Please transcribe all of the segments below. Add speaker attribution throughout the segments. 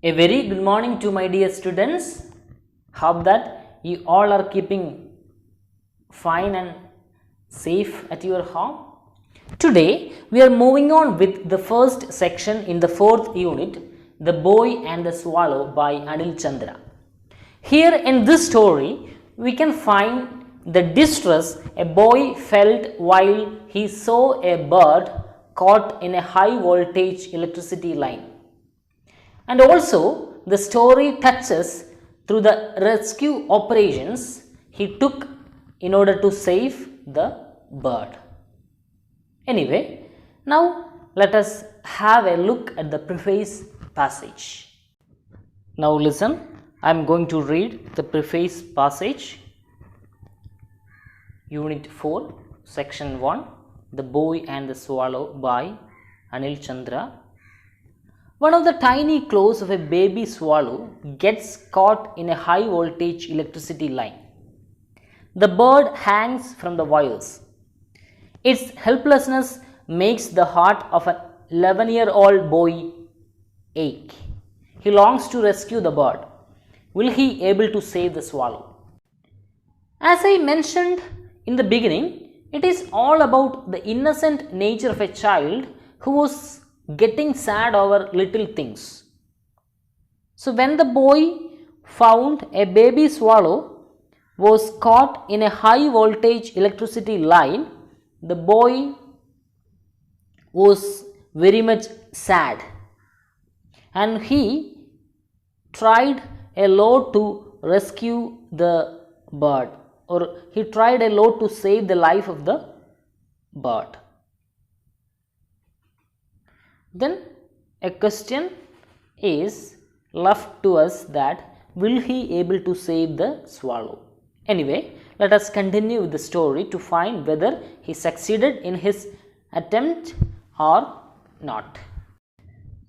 Speaker 1: A very good morning to my dear students. Hope that you all are keeping fine and safe at your home. Today we are moving on with the first section in the fourth unit, The Boy and the Swallow by Anil Chandra. Here in this story we can find the distress a boy felt while he saw a bird caught in a high voltage electricity line. And also the story touches through the rescue operations he took in order to save the bird. Anyway, now let us have a look at the preface passage. Now listen, I am going to read the preface passage. Unit 4, Section 1, The Boy and the Swallow by Anil Chandra. One of the tiny claws of a baby swallow gets caught in a high voltage electricity line. The bird hangs from the wires. Its helplessness makes the heart of an 11-year-old boy ache. He longs to rescue the bird. Will he able to save the swallow? As I mentioned in the beginning, it is all about the innocent nature of a child who was getting sad over little things. So when the boy found a baby swallow was caught in a high voltage electricity line, the boy was very much sad and he tried a lot to rescue the bird, or he tried a lot to save the life of the bird. Then a question is left to us, that will he able to save the swallow? Anyway, let us continue with the story to find whether he succeeded in his attempt or not.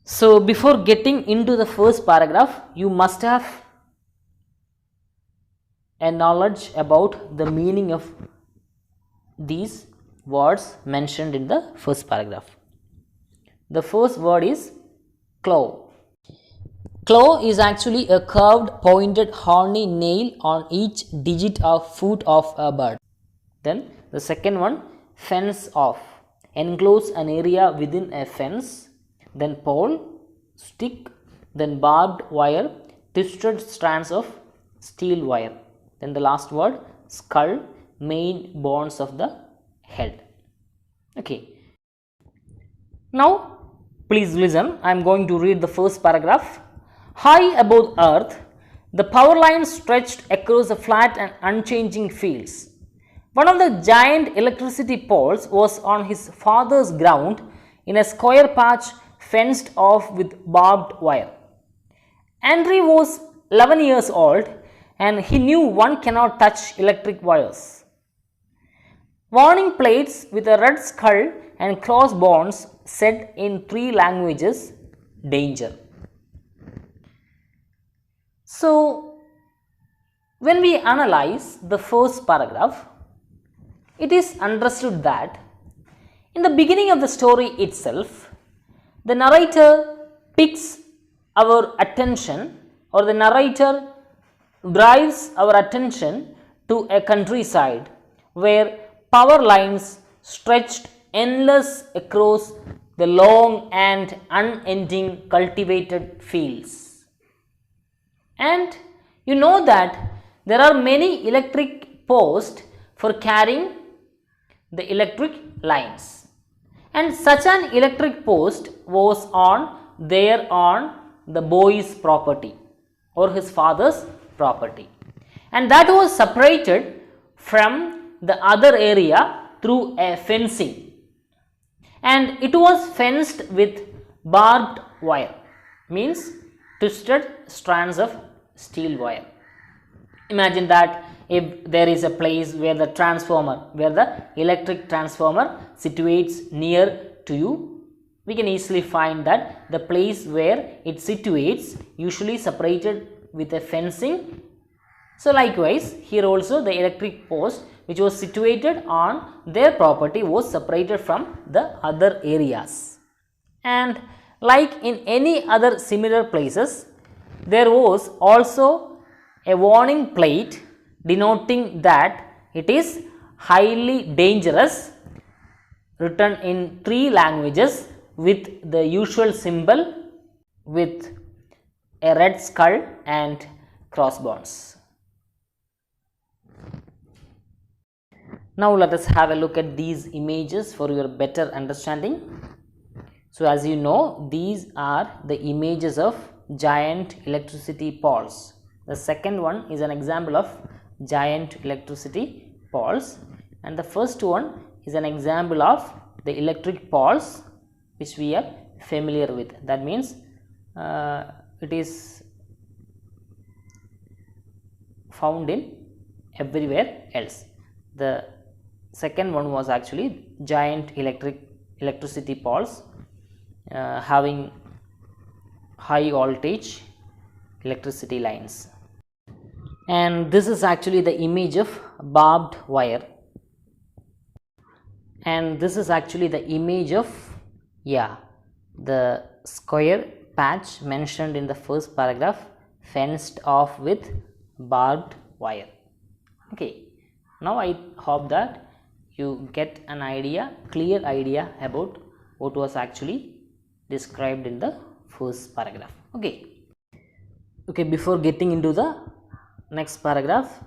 Speaker 1: So before getting into the first paragraph, you must have a knowledge about the meaning of these words mentioned in the first paragraph. The first word is claw. Claw is actually a curved, pointed, horny nail on each digit or foot of a bird. Then the second one, fence off. Enclose an area within a fence. Then pole, stick, then barbed wire, twisted strands of steel wire. Then the last word, skull, main bones of the head. Okay. Now please listen, I am going to read the first paragraph. High above earth, the power lines stretched across the flat and unchanging fields. One of the giant electricity poles was on his father's ground in a square patch fenced off with barbed wire. Henry was 11 years old and he knew one cannot touch electric wires. Warning plates with a red skull and crossbones said in 3 languages, danger. So when we analyze the first paragraph, it is understood that in the beginning of the story itself, the narrator picks our attention, or the narrator drives our attention to a countryside where power lines stretched endless across the long and unending cultivated fields. And you know that there are many electric posts for carrying the electric lines, and such an electric post was on the boy's property or his father's property, and that was separated from the other area through a fencing, and it was fenced with barbed wire, means twisted strands of steel wire. Imagine that if there is a place where the electric transformer situates near to you, we can easily find that the place where it situates usually separated with a fencing. So likewise here also the electric post which was situated on their property was separated from the other areas. And like in any other similar places, there was also a warning plate denoting that it is highly dangerous, written in 3 languages with the usual symbol with a red skull and crossbones. Now let us have a look at these images for your better understanding. So as you know, these are the images of giant electricity poles. The second one is an example of giant electricity poles, and the first one is an example of the electric poles which we are familiar with. That means it is found in everywhere else. The second one was actually giant electricity poles having high voltage electricity lines, and this is actually the image of barbed wire, and this is actually the image of the square patch mentioned in the first paragraph, fenced off with barbed wire. Okay, now I hope that you get an idea, clear idea about what was actually described in the first paragraph. Okay, before getting into the next paragraph,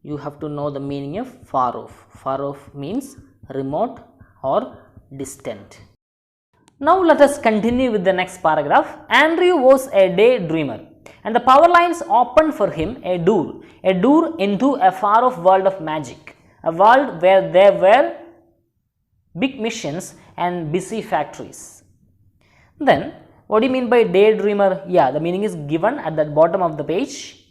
Speaker 1: you have to know the meaning of far off. Far off means remote or distant. Now let us continue with the next paragraph. Andrew was a daydreamer, and the power lines opened for him a door into a far off world of magic, a world where there were big missions and busy factories. Then what do you mean by daydreamer? The meaning is given at the bottom of the page.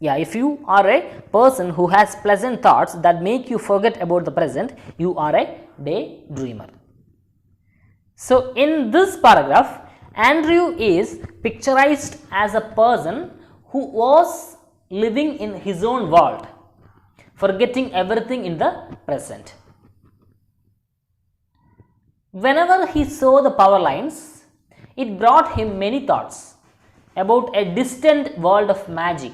Speaker 1: If you are a person who has pleasant thoughts that make you forget about the present, you are a daydreamer. So in this paragraph, Andrew is picturized as a person who was living in his own world, forgetting everything in the present. Whenever he saw the power lines, it brought him many thoughts about a distant world of magic,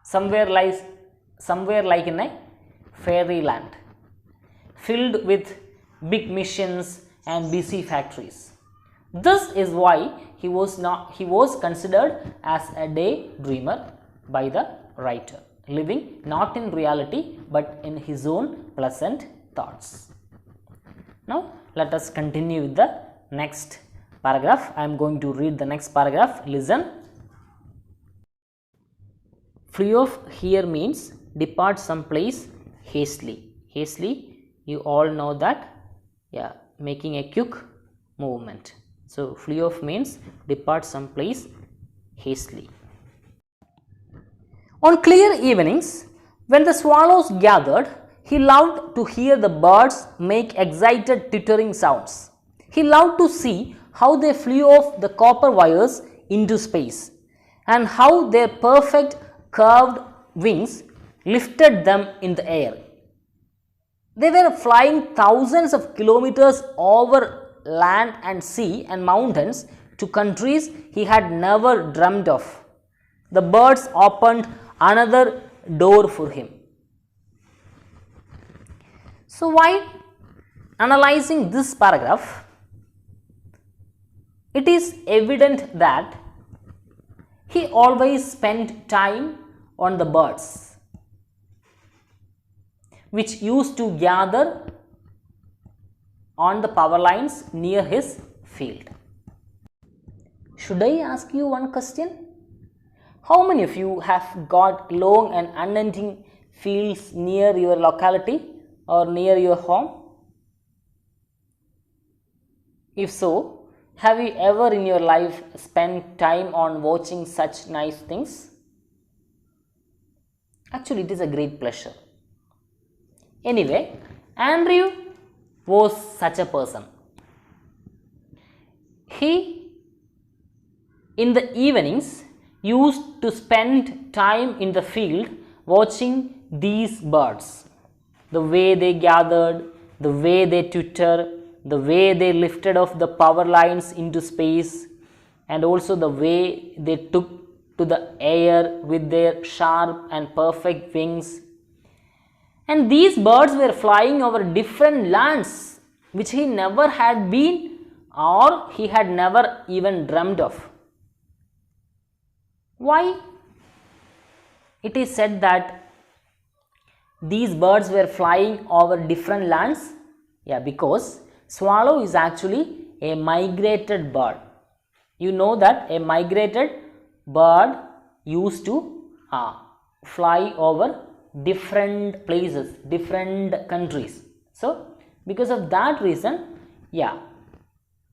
Speaker 1: somewhere like in a fairyland, filled with big missions and busy factories. This is why he was considered as a daydreamer by the writer, living not in reality but in his own pleasant thoughts. Now let us continue with the next paragraph. I am going to read the next paragraph. Listen. Flee off here means depart someplace hastily. Hastily, you all know that, making a quick movement. So flee off means depart someplace hastily. On clear evenings, when the swallows gathered, he loved to hear the birds make excited twittering sounds. He loved to see how they flew off the copper wires into space, and how their perfect curved wings lifted them in the air. They were flying thousands of kilometers over land and sea and mountains to countries he had never dreamt of. The birds opened another door for him. So while analyzing this paragraph, it is evident that he always spent time on the birds which used to gather on the power lines near his field. Should I ask you one question? How many of you have got long and unending fields near your locality or near your home? If so, have you ever in your life spent time on watching such nice things? Actually, it is a great pleasure. Anyway, Andrew was such a person. He, in the evenings, used to spend time in the field watching these birds, the way they gathered, the way they twitter, the way they lifted off the power lines into space, and also the way they took to the air with their sharp and perfect wings. And these birds were flying over different lands which he never had been or he had never even dreamt of. Why? It is said that these birds were flying over different lands. Yeah, because swallow is actually a migrated bird. You know that a migrated bird used to fly over different places, different countries. So, because of that reason, yeah,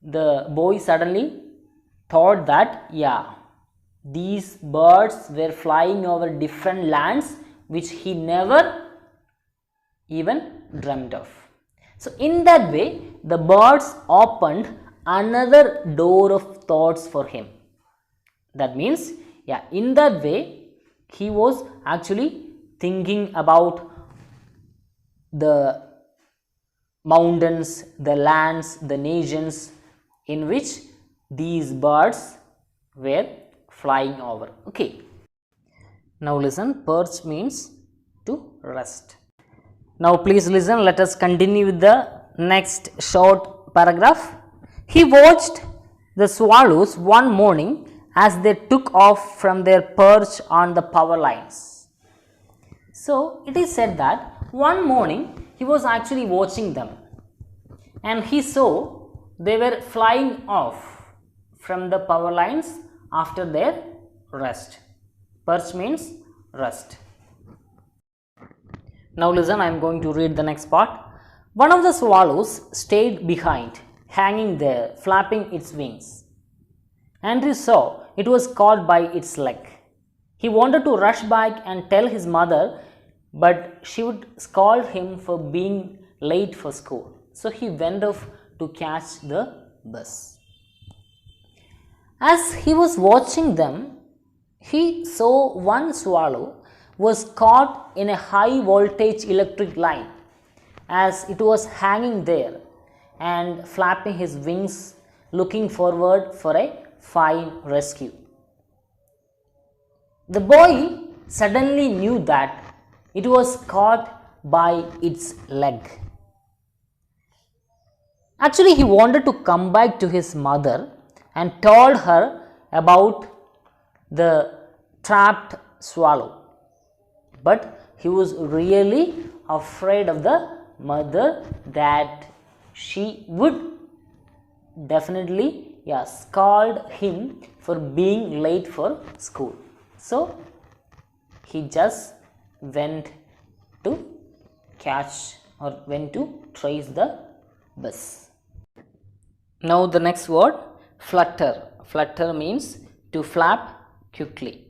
Speaker 1: the boy suddenly thought that, yeah, these birds were flying over different lands which he never even dreamt of. So, in that way, the birds opened another door of thoughts for him. That means, yeah, in that way, he was actually thinking about the mountains, the lands, the nations in which these birds were flying over. Okay. Now listen, perch means to rest. Now please listen, let us continue with the next short paragraph. He watched the swallows one morning as they took off from their perch on the power lines. So it is said that one morning he was actually watching them and he saw they were flying off from the power lines after their rest. Perch means rest. Now listen, I am going to read the next part. One of the swallows stayed behind, hanging there, flapping its wings. Andrew saw it was caught by its leg. He wanted to rush back and tell his mother, but she would scold him for being late for school. So he went off to catch the bus. As he was watching them, he saw one swallow was caught in a high voltage electric line as it was hanging there and flapping his wings, looking forward for a fine rescue. The boy suddenly knew that it was caught by its leg. Actually, he wanted to come back to his mother and told her about the trapped swallow. But he was really afraid of the mother that she would definitely scold him for being late for school. So he just went to catch or went to trace the bus. Now the next word, flutter. Flutter means to flap quickly,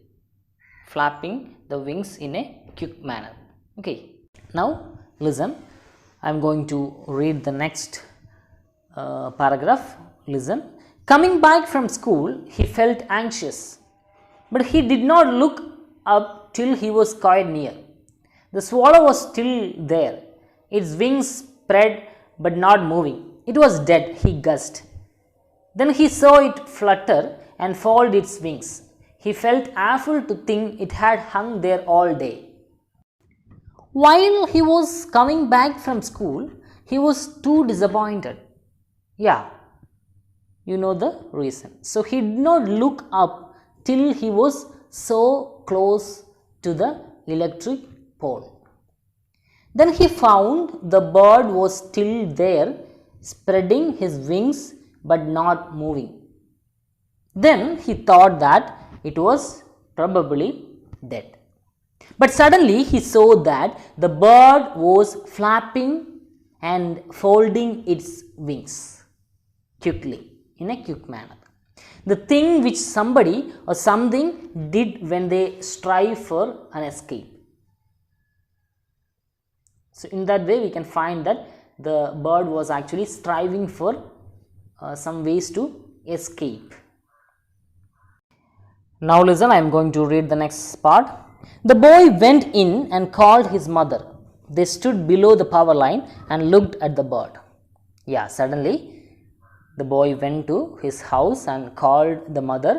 Speaker 1: flapping the wings in a quick manner. Okay, now listen, I am going to read the next paragraph. Listen. Coming back from school, he felt anxious, but he did not look up till he was quite near. The swallow was still there, its wings spread but not moving. It was dead, he guessed. Then he saw it flutter and fold its wings. He felt awful to think it had hung there all day. While he was coming back from school, he was too disappointed. Yeah, you know the reason. So he did not look up till he was so close to the electric pole. Then he found the bird was still there, spreading his wings but not moving. Then he thought that it was probably dead. But suddenly he saw that the bird was flapping and folding its wings quickly, in a quick manner. The thing which somebody or something did when they strive for an escape. So in that way we can find that the bird was actually striving for some ways to escape. Now listen, I am going to read the next part. The boy went in and called his mother. They stood below the power line and looked at the bird. Yeah, suddenly the boy went to his house and called the mother,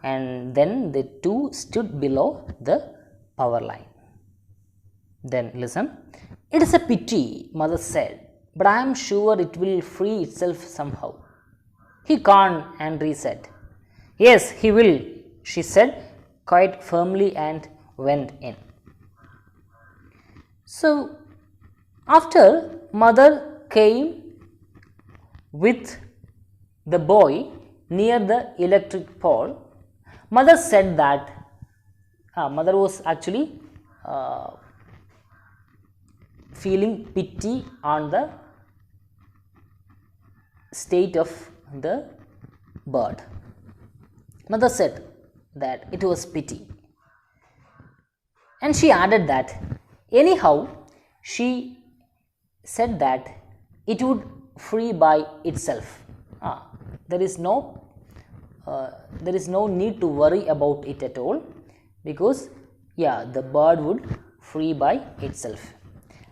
Speaker 1: and then the two stood below the power line. Then listen. It is a pity, mother said, but I am sure it will free itself somehow. He can't, Henry said. Yes, he will, she said quite firmly and went in. So, after mother came with the boy near the electric pole, mother said that mother was actually feeling pity on the state of the bird. Mother said that it was pity, and she added that anyhow she said that it would free by itself. There is no need to worry about it at all, because the bird would free by itself.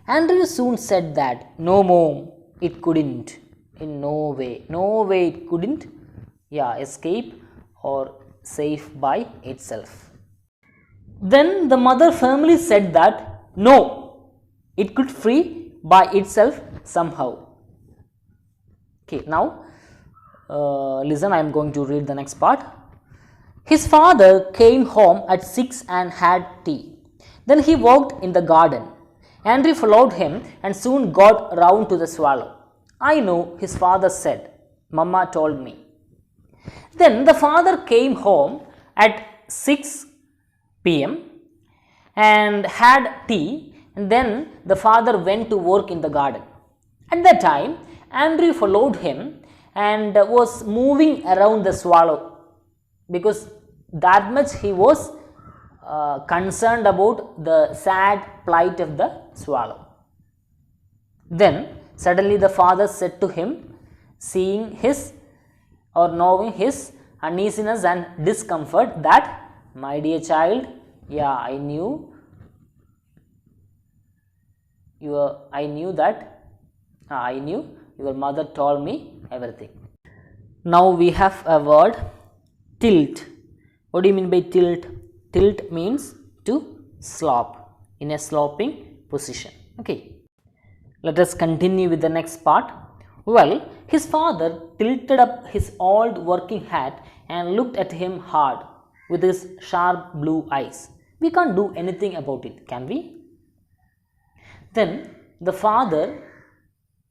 Speaker 1: Andrew soon said that no, mom, it couldn't, in no way it couldn't escape or save by itself. Then the mother firmly said that no, it could free by itself somehow. Okay, now listen, I am going to read the next part. His father came home at 6 and had tea. Then he walked in the garden. Henry followed him and soon got round to the swallow. I know, his father said. Mamma told me. Then the father came home at 6 p.m. and had tea, and then the father went to work in the garden. At that time, Andrew followed him and was moving around the swallow, because that much he was concerned about the sad plight of the swallow. Then suddenly the father said to him, seeing his or knowing his uneasiness and discomfort, that, my dear child, I knew your mother told me everything. Now we have a word, tilt. What do you mean by tilt? Tilt means to slop, in a sloping position. Okay. Let us continue with the next part. Well, his father tilted up his old working hat and looked at him hard with his sharp blue eyes. We can't do anything about it, can we? Then the father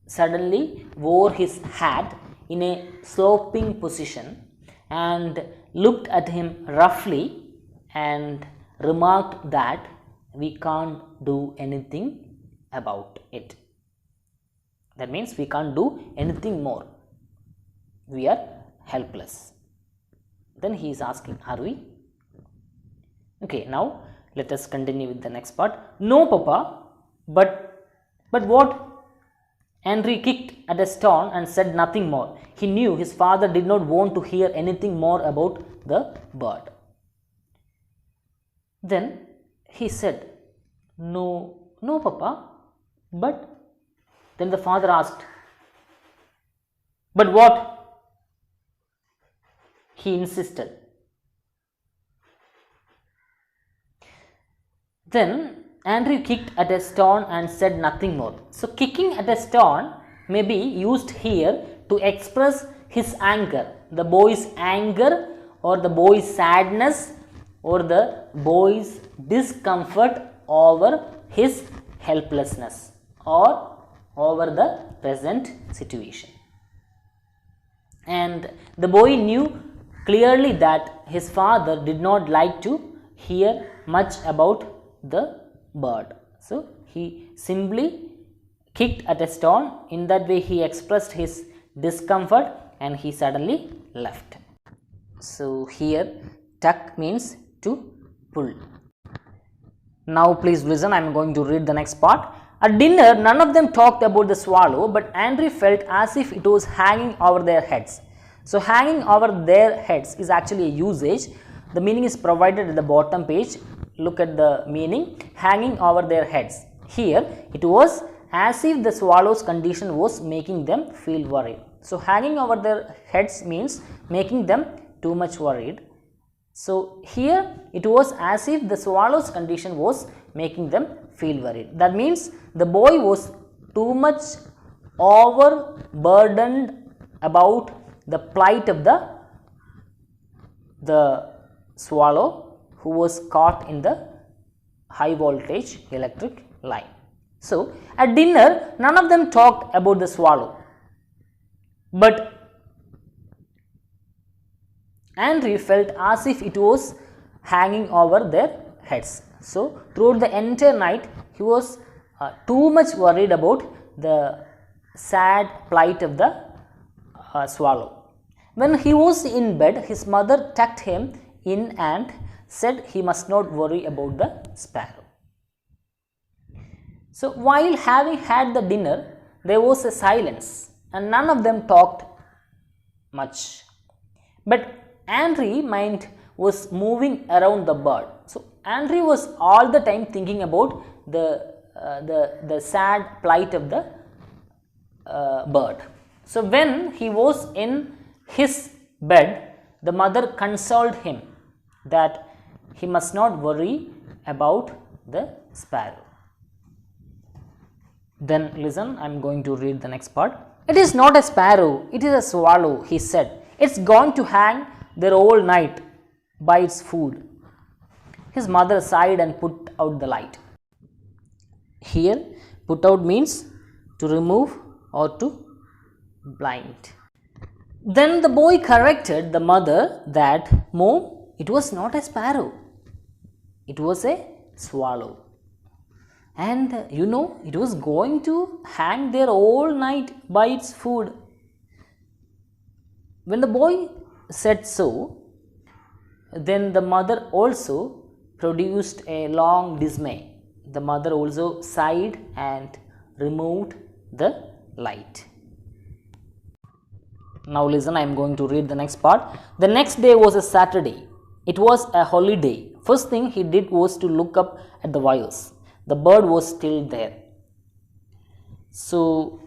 Speaker 1: suddenly wore his hat in a sloping position and looked at him roughly and remarked that we can't do anything about it. That means we can't do anything more. We are helpless. Then he is asking, are we? Okay, now let us continue with the next part. No, Papa, but what? Henry kicked at a stone and said nothing more. He knew his father did not want to hear anything more about the bird. Then he said, no, Papa, but. Then the father asked, but what? He insisted. Then Andrew kicked at a stone and said nothing more. So kicking at a stone may be used here to express his anger, the boy's anger or the boy's sadness or the boy's discomfort over his helplessness or over the present situation. And the boy knew clearly that his father did not like to hear much about the bird. So he simply kicked at a stone. In that way he expressed his discomfort and he suddenly left. So here tuck means to pull. Now please listen, I am going to read the next part. At dinner, none of them talked about the swallow, but Andrew felt as if it was hanging over their heads. So hanging over their heads is actually a usage. The meaning is provided at the bottom page. Look at the meaning, hanging over their heads. Here it was as if the swallow's condition was making them feel worried. So, hanging over their heads means making them too much worried. So, here it was as if the swallow's condition was making them feel worried. That means the boy was too much overburdened about the plight of the swallow who was caught in the high voltage electric line. So, at dinner none of them talked about the swallow, but Andrew felt as if it was hanging over their heads. So, throughout the entire night he was too much worried about the sad plight of the swallow. When he was in bed, his mother tucked him in and said he must not worry about the sparrow. So, while having had the dinner, there was a silence and none of them talked much. But Andrew's mind was moving around the bird. So, Andrew was all the time thinking about the sad plight of the bird. So, when he was in his bed, the mother consoled him that he must not worry about the sparrow. Then listen, I am going to read the next part. It is not a sparrow, it is a swallow, he said. It's gone to hang there all night by its food. His mother sighed and put out the light. Here, put out means to remove or to blind. Then the boy corrected the mother that, Mom, it was not a sparrow, it was a swallow. And it was going to hang there all night by its food. When the boy said so, then the mother also produced a long dismay. The mother also sighed and removed the light. Now listen, I am going to read the next part. The next day was a Saturday. It was a holiday. First thing he did was to look up at the wires. The bird was still there. So,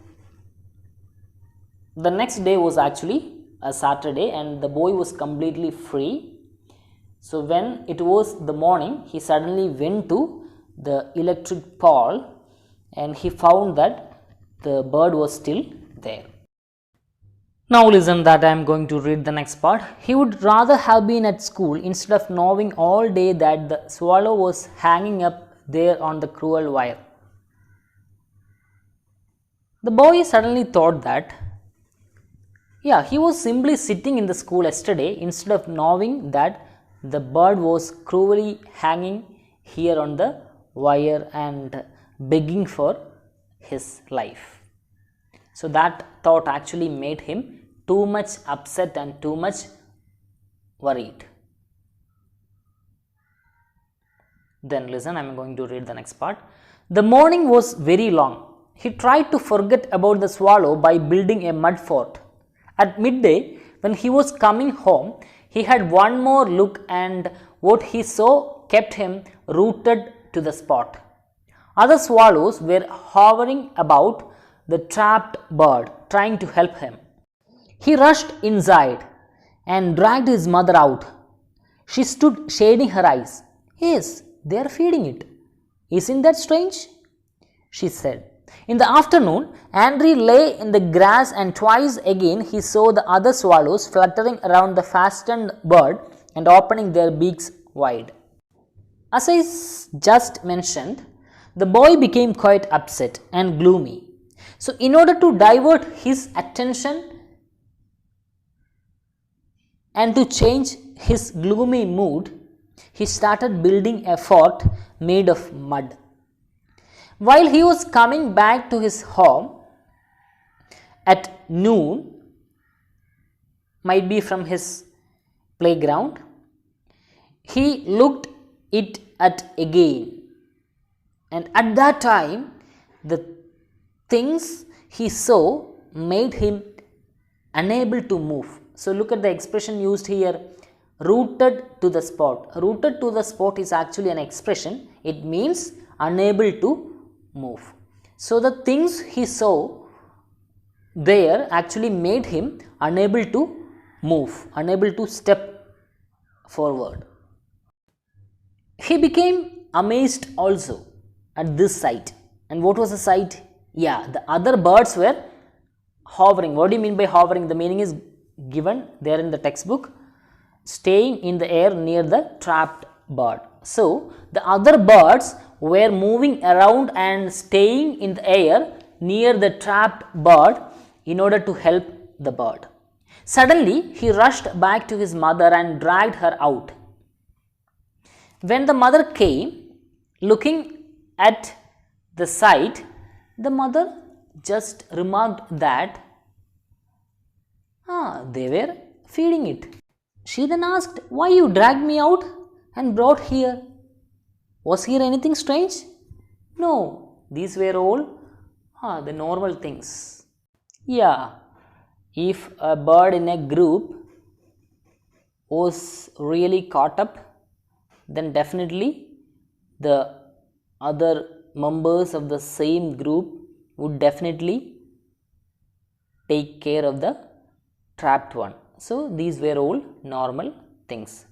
Speaker 1: the next day was actually a Saturday and the boy was completely free. So, when it was the morning, he suddenly went to the electric pole and he found that the bird was still there. Now listen that I am going to read the next part. He would rather have been at school instead of knowing all day that the swallow was hanging up there on the cruel wire. The boy suddenly thought that, he was simply sitting in the school yesterday instead of knowing that the bird was cruelly hanging here on the wire and begging for his life. So that thought actually made him too much upset and too much worried. Then listen, I am going to read the next part. The morning was very long. He tried to forget about the swallow by building a mud fort. At midday, when he was coming home, he had one more look and what he saw kept him rooted to the spot. Other swallows were hovering about the trapped bird, trying to help him. He rushed inside and dragged his mother out. She stood shading her eyes. Yes, they are feeding it. Isn't that strange? She said. In the afternoon, Andrew lay in the grass and twice again he saw the other swallows fluttering around the fastened bird and opening their beaks wide. As I just mentioned, the boy became quite upset and gloomy. So, in order to divert his attention and to change his gloomy mood, he started building a fort made of mud. While he was coming back to his home at noon, might be from his playground, he looked it at again, and at that time the things he saw made him unable to move. So, look at the expression used here, rooted to the spot. Rooted to the spot is actually an expression. It means unable to move. So the things he saw there actually made him unable to move, unable to step forward. He became amazed also at this sight. And what was the sight? Yeah, the other birds were hovering. What do you mean by hovering? The meaning is given there in the textbook. Staying in the air near the trapped bird. So the other birds were moving around and staying in the air near the trapped bird in order to help the bird. Suddenly he rushed back to his mother and dragged her out. When the mother came, looking at the sight, the mother just remarked that they were feeding it. She then asked, "Why you dragged me out and brought here? Was here anything strange?" No, these were all the normal things. Yeah, if a bird in a group was really caught up, then definitely the other members of the same group would definitely take care of the trapped one. So these were all normal things.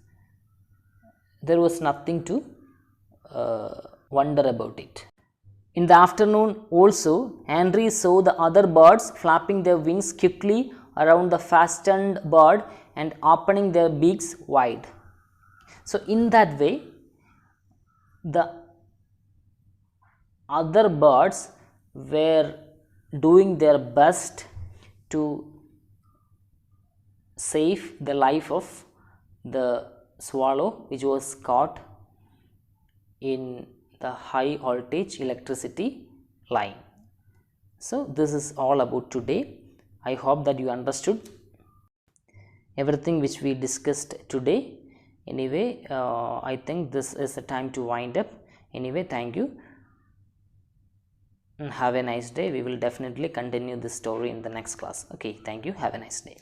Speaker 1: There was nothing to wonder about it. In the afternoon also, Henry saw the other birds flapping their wings quickly around the fastened bird and opening their beaks wide. So in that way, the other birds were doing their best to save the life of the swallow which was caught in the high voltage electricity line. So this is all about today. I hope that you understood everything which we discussed today. Anyway, I think this is the time to wind up. Anyway, thank you and have a nice day. We will definitely continue this story in the next class. Okay, thank you. Have a nice day.